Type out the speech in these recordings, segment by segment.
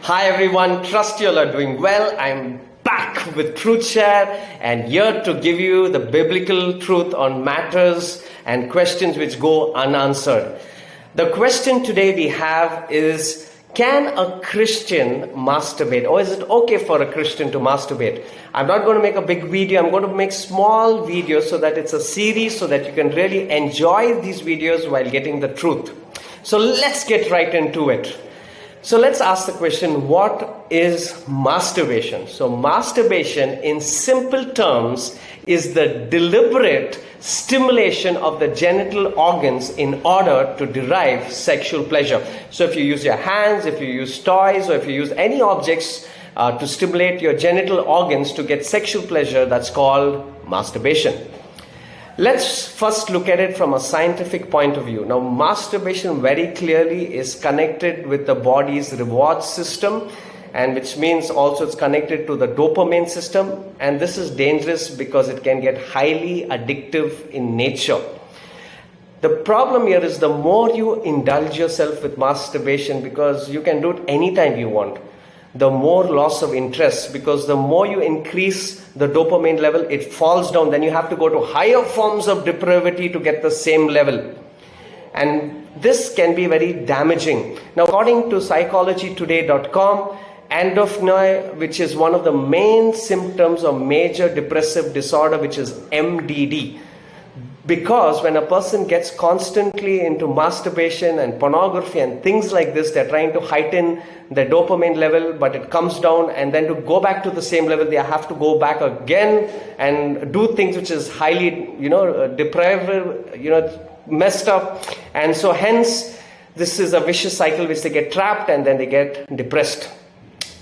Hi everyone, trust you all are doing well. I'm back with Truth Share and here to give you the biblical truth on matters and questions which go unanswered. The question today we have is, can a Christian masturbate, or is it okay for a Christian to masturbate? I'm not going to make a big video. I'm going to make small videos so that it's a series so that you can really enjoy these videos while getting the truth. So let's get right into it. So let's ask the question, what is masturbation? So masturbation in simple terms is the deliberate stimulation of the genital organs in order to derive sexual pleasure. So if you use your hands, if you use toys, or if you use any objects to stimulate your genital organs to get sexual pleasure, that's called masturbation. Let's first look at it from a scientific point of view. Now, masturbation very clearly is connected with the body's reward system, and which means also it's connected to the dopamine system, and this is dangerous because it can get highly addictive in nature. The problem here is the more you indulge yourself with masturbation, because you can do it anytime you want, the more loss of interest, because the more you increase the dopamine level, it falls down. Then you have to go to higher forms of depravity to get the same level. And this can be very damaging. Now, according to psychologytoday.com, anhedonia, which is one of the main symptoms of major depressive disorder, which is MDD. Because when a person gets constantly into masturbation and pornography and things like this, they're trying to heighten the dopamine level, but it comes down, and then to go back to the same level, they have to go back again and do things which is highly, depraved, messed up. And so hence, this is a vicious cycle which they get trapped and then they get depressed.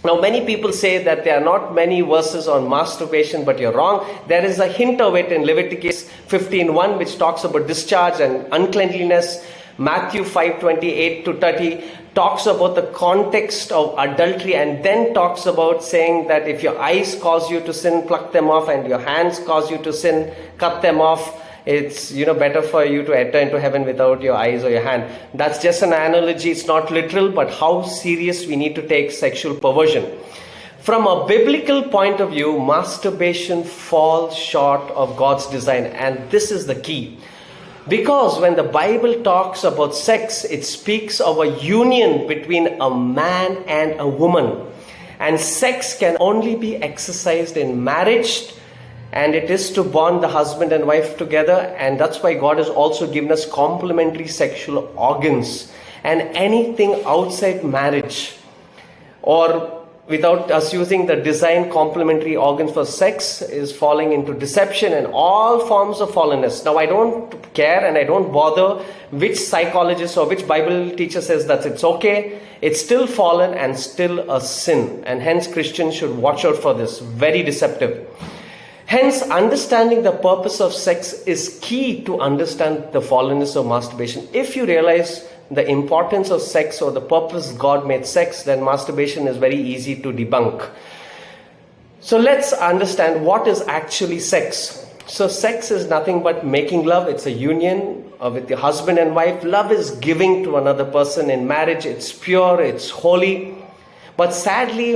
Now, many people say that there are not many verses on masturbation, but you're wrong. There is a hint of it in Leviticus 15:1, which talks about discharge and uncleanliness. Matthew 5:28 to 30 talks about the context of adultery, and then talks about saying that if your eyes cause you to sin, pluck them off, and your hands cause you to sin, cut them off. It's better for you to enter into heaven without your eyes or your hand. That's just an analogy. It's not literal, but how serious we need to take sexual perversion. From a biblical point of view, masturbation falls short of God's design, and this is the key. Because when the Bible talks about sex, it speaks of a union between a man and a woman. And sex can only be exercised in marriage, and it is to bond the husband and wife together, and that's why God has also given us complementary sexual organs. And anything outside marriage or without us using the design complementary organs for sex is falling into deception and all forms of fallenness. Now, I don't care and I don't bother which psychologist or which Bible teacher says that it's okay. It's still fallen and still a sin, and hence Christians should watch out for this. Very deceptive. Hence, understanding the purpose of sex is key to understand the fallenness of masturbation. If you realize the importance of sex or the purpose God made sex, then masturbation is very easy to debunk. So let's understand what is actually sex. So sex is nothing but making love. It's a union with your husband and wife. Love is giving to another person in marriage. It's pure, it's holy. But sadly,